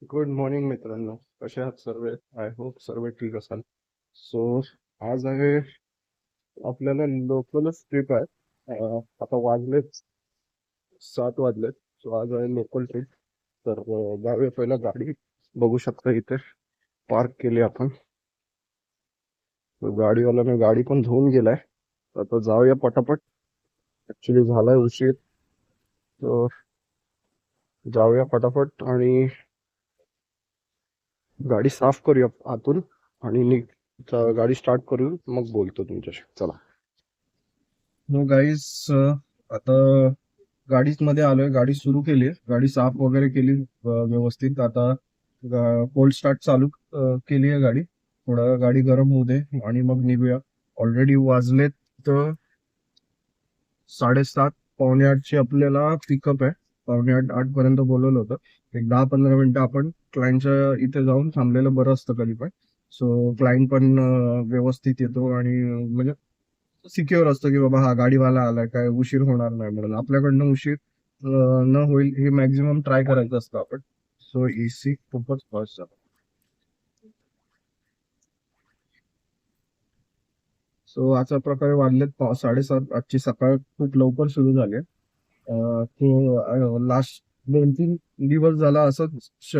Good morning मित्रांनो. कसे आहात सर्व? आय होप सर्व ठीक असाल. सो आज आहे आपल्याला लोकलच ट्रिप आहे. आता वाजलेत 7 वाजलेत. सो आज आहे लोकल ट्रिप. तर जाऊया पहिला गाडी बघू शकता इथे पार्क केली आपण. गाडीवाल्याने गाडी पण धुवून गेलाय. आता जाऊया पटापट. ऍक्च्युली झालाय उशीर. तर जाऊया पटापट आणि गाडी साफ करूया आतून आणि गाडी स्टार्ट करू मग बोलतो तुमच्याशी. चला. हो गाईज, आता गाडीच मध्ये आलोय. गाडी सुरू केली, गाडी साफ वगैरे केली व्यवस्थित. आता कोल्ड स्टार्ट चालू केली आहे गाडी. थोडा गाडी गरम होऊ दे आणि मग निघूया. ऑलरेडी वाजलेत तर 7:30, पावणे 8ची आपल्याला पिकअप आहे. पावणे 8 पर्यंत बोलवलं होतं. एक 10-15 मिनिटं आपण क्लायंटच्या इथे जाऊन थांबलेलं बरं असतं कधी पण. सो क्लायंट पण व्यवस्थित येतो आणि म्हणजे सिक्युअर असतं की बाबा हा गाडीवाला आलाय, काय उशीर होणार नाही म्हणून. आपल्याकडनं उशीर न होईल हे मॅक्झिमम ट्राय करायचं असतं आपण. सो एसी खूपच फास्ट झाला. सो अशा प्रकारे वाजलेत 7:30. आजची सकाळ खूप लवकर सुरू झाली आहे. लास्ट 2-3 दिवस झाला असंच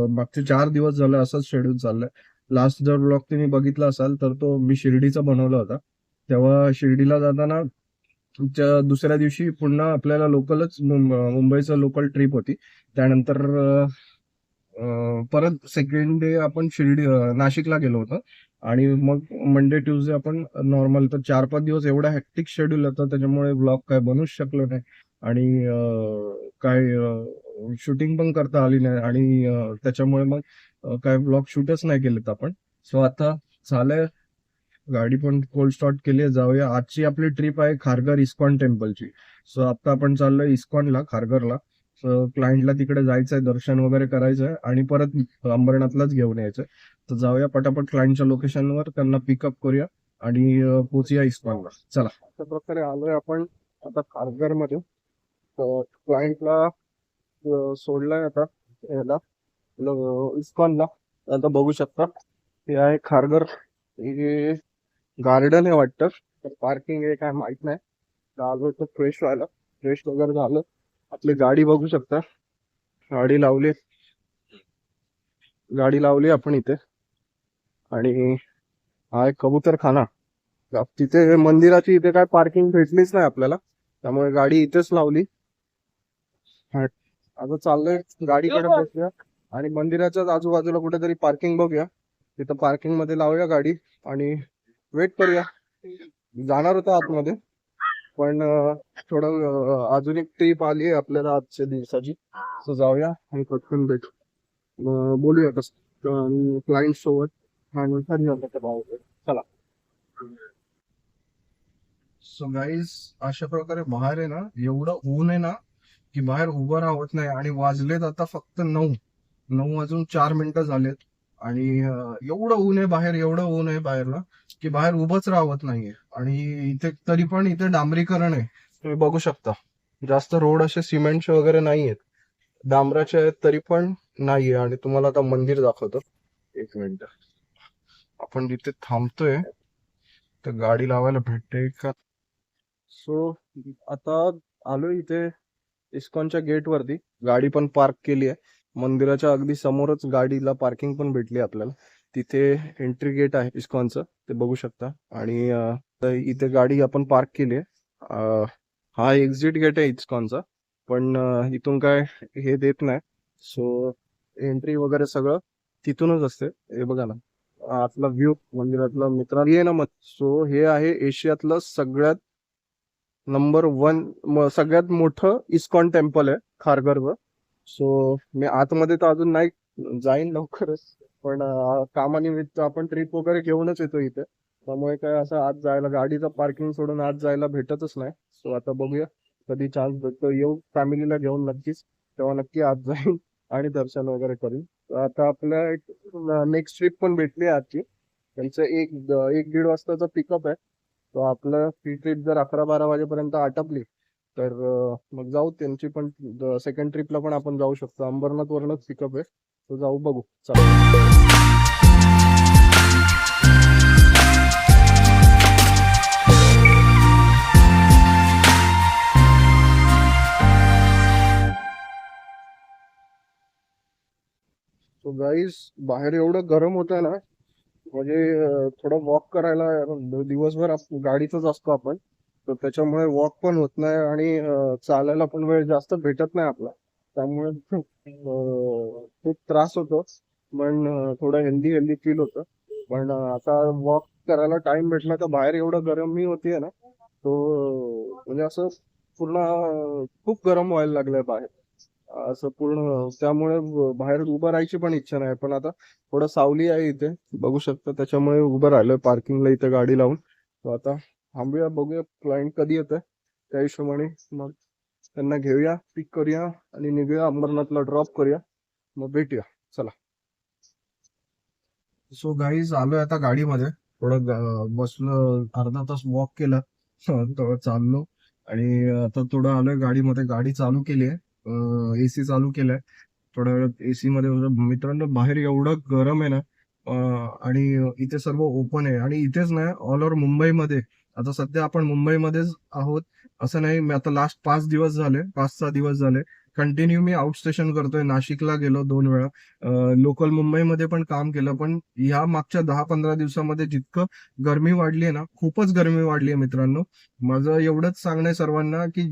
मागचे 4 दिवस झालं असंच शेड्यूल चाललंय. लास्ट जर ब्लॉग तुम्ही बघितला असाल तर तो मी शिर्डीचा बनवला होता. तेव्हा शिर्डीला जाताना दुसऱ्या दिवशी पुन्हा आपल्याला लोकलच मुंबईचं लोकल ट्रिप होती. त्यानंतर परत सेकंड डे आपण नाशिकला गेलो होतो आणि मग मंडे ट्युजडे आपण नॉर्मल. तर 4-5 दिवस एवढा हॅक्टिक शेड्यूल होता, त्याच्यामुळे ब्लॉग काय बनवूच शकलो नाही आणि काय शूटिंग पण करता आली नाही आणि त्याच्यामुळे मग काय ब्लॉग शूटच नाही केलेत आपण. सो आता झालंय, गाडी पण कोल्ड स्टार्ट केली आहे. जाऊया. आजची आपली ट्रिप आहे खारघर इस्कॉन टेम्पलची. सो आता आपण चाललोय इस्कॉनला, खारघरला. सो क्लायंटला तिकडे जायचंय, दर्शन वगैरे करायचंय आणि परत अंबरनाथलाच घेऊन यायचंय. तर जाऊया पटापट क्लायंटच्या लोकेशनवर, त्यांना पिकअप करूया आणि पोचूया इस्कॉनला. चला. अशा प्रकारे आलोय आपण आता खारघर मध्ये. क्लायंटला सोडलाय आता याला, इस्कॉनला. आता बघू शकता हे आहे खारघर. हे गार्डन आहे वाटतं. तर पार्किंग आहे काय माहित नाही. आलो तर फ्रेश व्हायला. फ्रेश वगैरे झालं. आपली गाडी बघू शकता. गाडी लावली. गाडी लावली आपण इथे आणि हा एक कबूतरखाना. तिथे मंदिराची इथे काय पार्किंग भेटलीच नाही आपल्याला, त्यामुळे गाडी इथेच लावली. हा, आता चाललोय गाडीकडे बसूया आणि मंदिराच्याच आजूबाजूला कुठेतरी पार्किंग बघूया. तिथं पार्किंग मध्ये लावूया गाडी आणि वेट करूया. जाणार होतं आतमध्ये पण थोडं अजून एक ट्रिप आली आहे आपल्याला आजच्या दिवसाची. तर जाऊया आणि पटकन भेटू. बोलूया कसं क्लायंट सोबत आणि ठरवूया त्याच्या भाव. चला. सो गाईज, अशा प्रकारे बाहेर आहे ना, एवढं ऊन आहे ना की बाहेर उभं राहत नाही. आणि वाजलेत आता फक्त 9 वाजून 4 मिनिटं झालेत आणि एवढं ऊन आहे बाहेर, एवढं ऊन आहे बाहेरला की बाहेर उभंच राहत नाहीये. आणि इथे तरी पण इथे डांबरीकरण आहे, तुम्ही बघू शकता. जास्त रोड असे सिमेंटचे वगैरे नाहीयेत, डांबराचे आहेत तरी पण नाहीये. आणि तुम्हाला आता मंदिर दाखवतो. एक मिनिट. आपण जिथे थांबतोय तर गाडी लावायला भेटते का? सो आता आलो इथे इस्कॉनच्या गेट वरती. गाडी पण पार्क केली आहे. मंदिराच्या अगदी समोरच गाडीला पार्किंग पण भेटली आपल्याला. तिथे एंट्री गेट आहे इस्कॉनचं, ते बघू शकता. आणि तर इथे गाडी आपण पार्क केली आहे. हा एक्झिट गेट आहे इस्कॉनचा, पण इथून काय हे देत नाही. सो एंट्री वगैरे सगळं तिथूनच असते. हे बघा ना, आतला व्ह्यू मंदिरातला मित्र आहे ना. मग सो हे आहे एशियातलं सगळ्यात नंबर 1 सगळ्यात मोठं इस्कॉन टेम्पल आहे खारघरचं. सो मी आतमध्ये तर अजून नाही, जाईन लवकरच. पण कामानिमित्त आपण ट्रिप वगैरे घेऊनच येतो इथे, त्यामुळे काय असं आत जायला, गाडीचं पार्किंग सोडून आत जायला भेटतच नाही. सो आता बघूया कधी चान्स भेटतो. येऊ फॅमिलीला घेऊन नक्कीच, तेव्हा नक्की आत जाईन आणि दर्शन वगैरे करीन. तर आता आपल्या एक नेक्स्ट ट्रिप पण भेटली आहे आजची. त्यांचं 1-1:30 वाजताचा पिकअप आहे. तो आपलं ही ट्रिप जर 11-12 वाजेपर्यंत आटपली तर मग जाऊ त्यांची पण सेकंड ट्रिपला पण आपण जाऊ शकतो. अंबरनाथ वरनच पिकअप आहे, तो जाऊ बघू चला. सो गाईस, बाहेर एवढं गरम होतं ना, म्हणजे थोडं वॉक करायला दिवसभर गाडीतच असतो आपण, तर त्याच्यामुळे वॉक पण होत नाही आणि चालायला पण वेळ जास्त भेटत नाही आपला. त्यामुळे खूप त्रास होतो. पण थोडं हेल्दी हेल्दी फील होतं. पण आता वॉक करायला टाइम भेटला तर बाहेर एवढं गरमी होतीये ना, तो म्हणजे असं पूर्ण खूप गरम व्हायला लागलंय बाहेर. असं पूर्ण त्यामुळे बाहेर उभं राहायची पण इच्छा नाही. पण आता थोडं सावली आहे इथे, बघू शकता, त्याच्यामुळे उभं राहिलोय पार्किंगला इथे गाडी लावून. तर आता थांबूया, बघूया क्लायंट कधी येतोय, त्या हिशोबाने मग त्यांना घेऊया, पिक करूया आणि निघूया, अंबरनाथला ड्रॉप करूया, मग भेटूया. चला. सो गाईज, आलोय आता गाडीमध्ये. थोडं बसलो, अर्धा तास वॉक केला, थोडं चाललो आणि आता थोडं आलोय गाडीमध्ये. गाडी चालू केली आहे, एसी चालू केलाय. थोड्या वेळात एसी मध्ये होतं. मित्रांनो, बाहेर एवढं गरम आहे ना, आणि इथे सर्व ओपन आहे. आणि इथेच नाही, ऑल ओव्हर मुंबईमध्ये, आता सध्या आपण मुंबईमध्येच आहोत असं नाही. मी आता लास्ट 5 दिवस झाले, 5-6 दिवस झाले कंटिन्यू मी आउट स्टेशन करतोय. नाशिकला गेलो 2 वेळा, लोकल मुंबईमध्ये पण काम केलं. पण ह्या मागच्या 10-15 दिवसामध्ये जितकं गरमी वाढली आहे ना, खूपच गरमी वाढली आहे मित्रांनो. माझं एवढंच सांगणं आहे सर्वांना की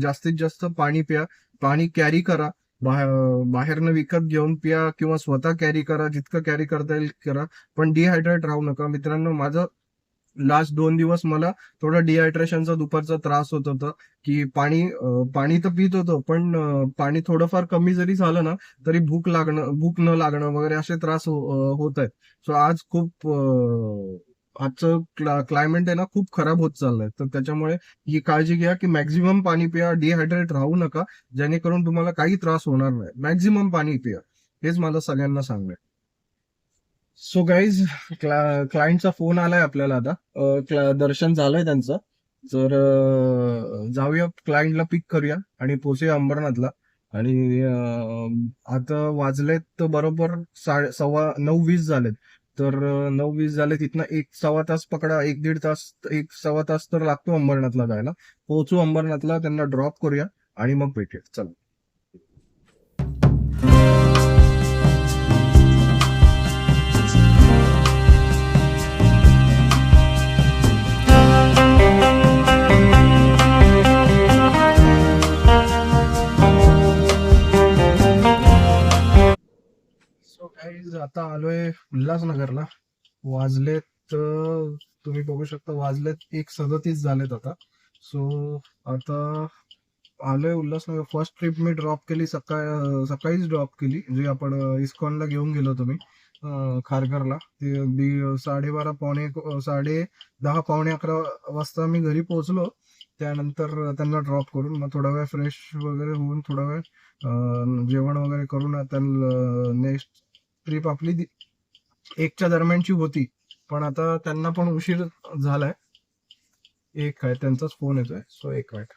जास्तीत जास्त पाणी प्या, पाणी कॅरी करा. बाहेरनं विकत घेऊन पिया किंवा स्वतः कॅरी करा, जितकं कॅरी करता येईल करा. पण डिहायड्रेट राहू नका मित्रांनो. माझं लास्ट 2 दिवस मला थोडं डिहायड्रेशनचा दुपारचा त्रास होत होता, की पाणी तर पित होतो, पण पाणी थोडंफार कमी जरी झालं ना, तरी भूक न लागणं वगैरे असे त्रास होत आहेत. सो आज खूप आजचं क्लायमेट आहे ना, खूप खराब होत चाललंय. तर त्याच्यामुळे ही काळजी घ्या की मॅक्झिमम पाणी पिया, डिहायड्रेट राहू नका, जेणेकरून तुम्हाला काही त्रास होणार नाही. मॅक्झिमम पाणी पिया, हेच मला सगळ्यांना सांगणं आहे. सो गाईज, क्लायंटचा फोन आलाय आपल्याला आता. दर्शन झालंय त्यांचं. तर जाऊया, क्लायंटला पिक करूया आणि पोचूया अंबरनाथला. आणि आता वाजलेत बरोबर 9:20 झालेत. तर 9:20 झाले, तिथनं 1-1.25 तास पकडा, 1-1.5 तास, 1-1.25 तास तर लागतो अंबरनाथला जायला. पोहोचू अंबरनाथला, त्यांना ड्रॉप करूया आणि मग भेटूया. चला. सो गाईज, आता आलोय उल्हासनगरला. वाजलेत तुम्ही बघू शकता, वाजलेत 1:37 झालेत आता. सो आता आलोय उल्हासनगर. फर्स्ट ट्रिप मी ड्रॉप केली, सकाळीच ड्रॉप केली, जे आपण इस्कॉनला घेऊन गेलो होतो मी, खारघरला. ते 12:30 10 11 वाजता मी घरी पोहोचलो. त्यानंतर त्यांना ड्रॉप करून मग थोडा वेळ फ्रेश वगैरे होऊन, थोडा वेळ जेवण वगैरे करून, आता नेक्स्ट ट्रिप आपली 1च्या दरम्यानची होती. पण आता त्यांना पण उशीर झालाय. एक आहे, त्यांचाच फोन येतोय. सो एक मिनिट.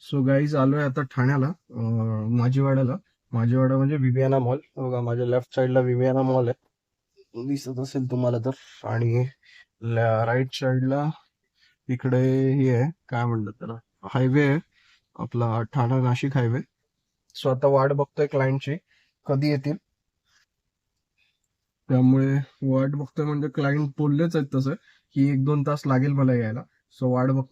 सो गाईज, आलोय आता ठाण्याला, माझीवाड्याला. माझीवाडा म्हणजे विवियाना मॉल. बघा, माझ्या लेफ्ट साईडला विवियाना मॉल आहे, दिसत असेल तुम्हाला तर. आणि राईट साईडला इकडे हे आहे, काय म्हणतात त्याला, हायवे आहे आपला, ठाणा नाशिक हायवे. सो आता वाट बघतोय क्लायंटची, कधी येतील. त्यामुळे वाट बघतोय म्हणजे क्लायंट बोललेच आहेत तसं, की 1-2 तास लागेल मला यायला. सो वाट बघ,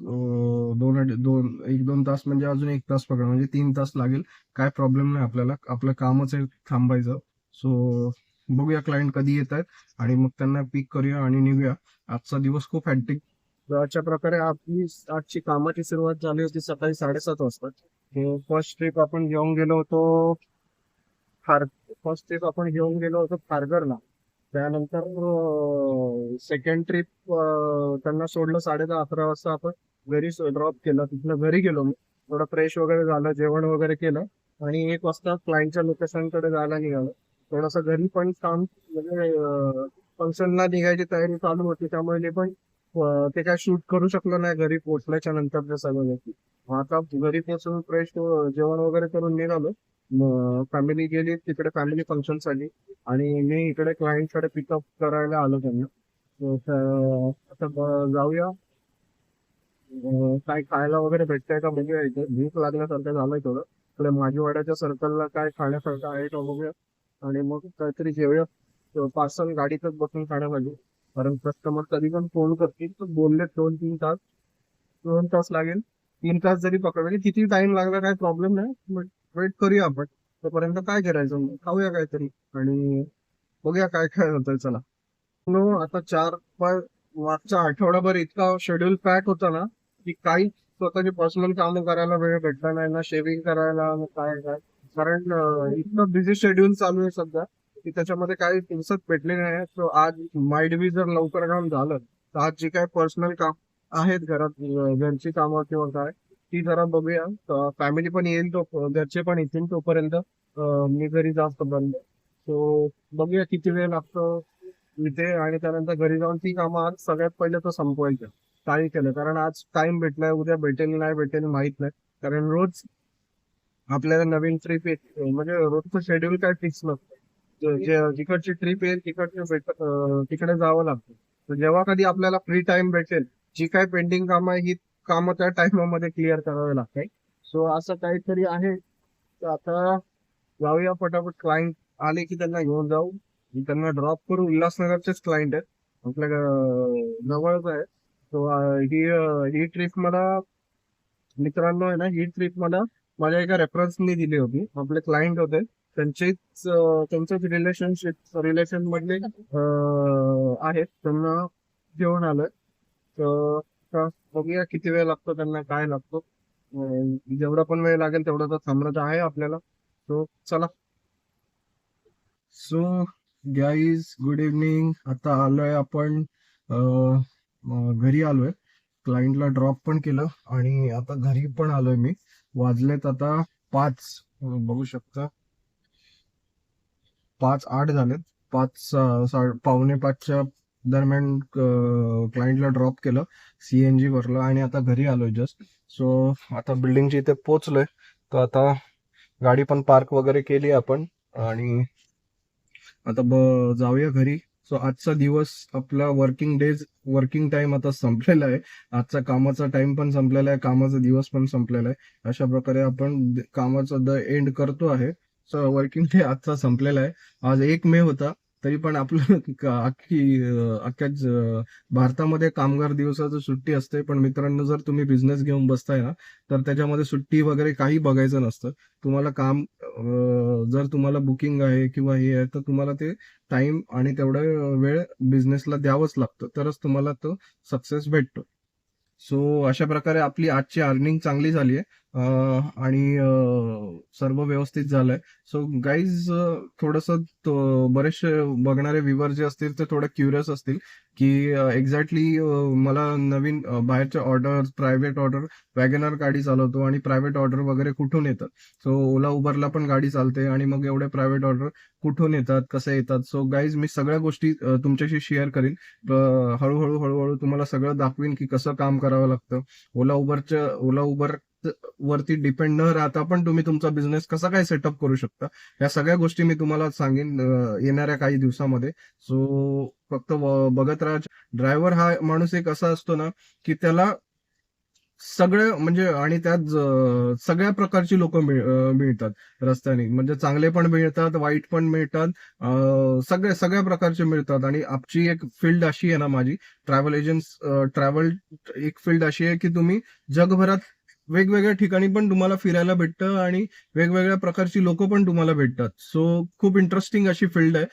1-2 तास म्हणजे अजून 1 तास पकडा, म्हणजे 3 तास लागेल. काय प्रॉब्लेम नाही, आपल्याला आपलं कामच आहे थांबायचं. सो बघूया क्लायंट कधी येत आहेत आणि मग त्यांना पिक करूया आणि निघूया. आजचा दिवस खूप हॅक्टिक. अशा प्रकारे आपली आजची कामाची सुरुवात झाली होती सकाळी 7:30 वाजता. फर्स्ट ट्रिप आपण घेऊन गेलो होतो खार फर्स्ट ट्रिप आपण घेऊन गेलो होतो खारघरला. त्यानंतर सेकंड ट्रिप त्यांना सोडलं 10:30-11 वाजता. आपण घरी ड्रॉप केलं, तिथनं घरी गेलो मी. थोडं फ्रेश वगैरे झालं, जेवण वगैरे केलं आणि 1 वाजता क्लायंटच्या लोकेशनकडे जायला निघालो. थोडंसं घरी पण काम, म्हणजे फंक्शनला निघायची तयारी चालू होती, त्यामुळे मी पण ते काय शूट करू शकलो नाही घरी पोहोचल्याच्या नंतर सगळं गोष्टी. मग आता घरी पोहोचून फ्रेश जेवण वगैरे करून निघालो. फॅमिली गेली तिकडे फॅमिली फंक्शन साठी आणि मी इकडे क्लायंटकडे पिकअप करायला आलो त्यांना. आता जाऊया. काय खायला वगैरे भेटतंय का बघूया, इथे भूक लागल्यासारखं झालंय थोडं. इकडे माझीवाड्याच्या सर्कलला काय खाण्यासारखं आहे का बघूया आणि मग काहीतरी जेवूया. पार्सल गाडीतच बसून खाण्यासाठी, कारण कस्टमर कधी पण फोन करतील तर बोलले 2-3 तास. 2 तास लागेल. 3 तास जरी पकडले किती टाइम लागला काय प्रॉब्लेम नाही, बट वेट करूया आपण. तोपर्यंत काय करायचं मग खाऊया काहीतरी आणि बघूया काय काय होतंय. चला. आता मागचा आठवडाभर इतका शेड्यूल पॅक होता ना, की काही स्वतःची पर्सनल कामं करायला वेळ भेटला नाही ना, शेविंग करायला ना काय काय. कारण इतकं बिझी शेड्यूल चालू आहे सध्या की त्याच्यामध्ये काही फुरसत भेटली नाही. So आज माइट बी जर लवकर काम झालं तर आज जी काय पर्सनल काम आहेत घरात, घरची कामं किंवा काय, ती जरा बघूया. फॅमिली पण येईल, तो घरचे पण येतील तोपर्यंत मी घरी जास्त बंद. सो बघूया किती वेळ लागतो इथे आणि त्यानंतर घरी जाऊन ती कामं आज सगळ्यात पहिले तर संपवायचं. काही केलं कारण आज टाइम भेटलाय, उद्या भेटेल नाही भेटेल माहित नाही. कारण रोज आपल्याला नवीन ट्रिप येते, म्हणजे रोजचं शेड्यूल काय फिक्स नसतं. जिकडची ट्रिप येईल तिकडे जावं लागतं. तर जेव्हा कधी आपल्याला फ्री टाइम भेटेल, जी काय पेंडिंग कामं आहे ही कामं त्या टाइममध्ये क्लिअर करावी लागतात. सो असं काहीतरी आहे. तर आता जाऊया पटापट. क्लायंट आले की त्यांना घेऊन जाऊ. मी त्यांना ड्रॉप करू. उल्हासनगरचेच क्लायंट आहेत, आपल्या जवळच आहे. सो ही ट्रिप मला, मित्रांनो आहे ना, ही ट्रिप मला माझ्या एका रेफरन्सनी दिली होती. आपले क्लायंट होते, त्यांचेच रिलेशन मधले आहेत, त्यांना घेऊन आलोय. तर आता बघूया किती वेळ लागतो, त्यांना काय लागतो. जेवढा पण वेळ लागेल तेवढा तर थांबणं तर आहे आपल्याला. सो चला. So guys, good evening. आता आलोय आपण घरी आलोय. क्लायंटला ड्रॉप पण केलं आणि आता घरी पण आलोय मी. वाजलेत आता 5. बघू शकता 5:08 झालेत. 5, 5:45च्या दरम्यान क्लायंटला ड्रॉप केलं, सीएनजी भरलं आणि आता घरी आलोय जस्ट. सो आता बिल्डिंगच्या इथे पोहोचलोय. तर आता गाडी पण पार्क वगैरे केली आपण आणि आता जाऊया घरी. सो आजचा दिवस आपला वर्किंग टाइम आता संपलेला आहे. आजचा कामाचा टाइम पण संपलेला आहे, कामाचा दिवस पण संपलेला आहे. अशा प्रकारे आपण कामाचा एंड करतो आहे. सो वर्किंग डे आजचा संपलेला आहे. आज 1 मे होता, तरी पण आपलं अख्ख्याच भारतामध्ये कामगार दिवसाची सुट्टी असते. पण मित्रांनो, जर तुम्ही बिझनेस घेऊन बसताय ना, तर त्याच्यामध्ये सुट्टी वगैरे काही बघायचं नसतं. तुम्हाला काम, जर तुम्हाला बुकिंग आहे किंवा हे आहे, तर तुम्हाला ते टाइम आणि तेवढा वेळ बिझनेसला द्यावंच लागतं, तरच तुम्हाला तो सक्सेस भेटतो. सो अशा प्रकारे आपली आजची अर्निंग चांगली झाली आहे आणि सर्व व्यवस्थित झालंय. सो गाईज, थोडस बरेचसे बघणारे व्ह्युअर जे असतील ते थोडे क्युरियस असतील की एक्झॅक्टली मला नवीन बाहेरच्या ऑर्डर, प्रायव्हेट ऑर्डर, वॅगनर गाडी चालवतो आणि प्रायव्हेट ऑर्डर वगैरे कुठून येतात. सो ओला उबरला पण गाडी चालते आणि मग एवढे प्रायव्हेट ऑर्डर कुठून येतात, कसे येतात. सो गाईज, मी सगळ्या गोष्टी तुमच्याशी शेअर करीन. हळूहळू हळूहळू तुम्हाला सगळं दाखवीन की कसं काम करावं लागतं. ओला उबर वरती डिपेंड न राहता पण तुम्ही तुमचा बिझनेस कसा काय सेटअप करू शकता, या सगळ्या गोष्टी मी तुम्हाला सांगेन येणाऱ्या काही दिवसामध्ये. सो फक्त बघत राहा. ड्रायव्हर हा माणूस एक असा असतो ना, की त्याला सगळं म्हणजे, आणि त्यात सगळ्या प्रकारची लोक मिळतात रस्त्याने. म्हणजे चांगले पण मिळतात, वाईट पण मिळतात, सगळ्या प्रकारचे मिळतात. आणि आमची एक फील्ड अशी आहे ना, माझी ट्रॅव्हल एक फील्ड अशी आहे की तुम्ही जगभरात वेगवेगळ्या ठिकाणी पण तुम्हाला फिरायला भेटतं आणि वेगवेगळ्या प्रकारची लोक पण तुम्हाला भेटतात. सो खूप इंटरेस्टिंग अशी फील्ड आहे.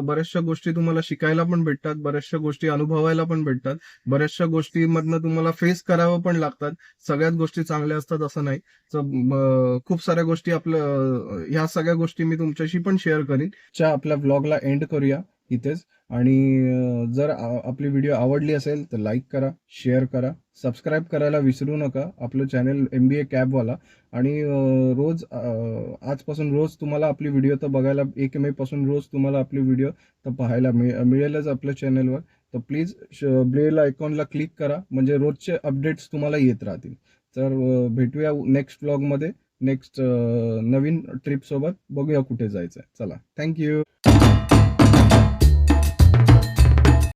बऱ्याचशा गोष्टी तुम्हाला शिकायला पण भेटतात, बऱ्याचशा गोष्टी अनुभवायला पण भेटतात, बऱ्याचशा गोष्टीमधनं तुम्हाला फेस करावं पण लागतात. सगळ्याच गोष्टी चांगल्या असतात असं नाही. खूप साऱ्या गोष्टी ह्या सगळ्या गोष्टी मी तुमच्याशी पण शेअर करीन. आपल्या ब्लॉगला एंड करूया इथेच. आणि जर आपली व्हिडिओ आवडली असेल तर लाईक करा, शेअर करा, सबस्क्राईब करायला विसरू नका आपलं चॅनल MBA कॅबवाला. आणि आजपासून रोज तुम्हाला आपली व्हिडिओ तर बघायला, 1 मे पासून रोज तुम्हाला आपली व्हिडिओ तर पाहायला मिळेलच आपल्या चॅनलवर. तर प्लीज बेल आयकॉनला क्लिक करा, म्हणजे रोजचे अपडेट्स तुम्हाला येत राहतील. तर भेटूया नेक्स्ट व्लॉगमध्ये, नेक्स्ट नवीन ट्रिप सोबत. बघूया कुठे जायचं आहे. चला, थँक्यू.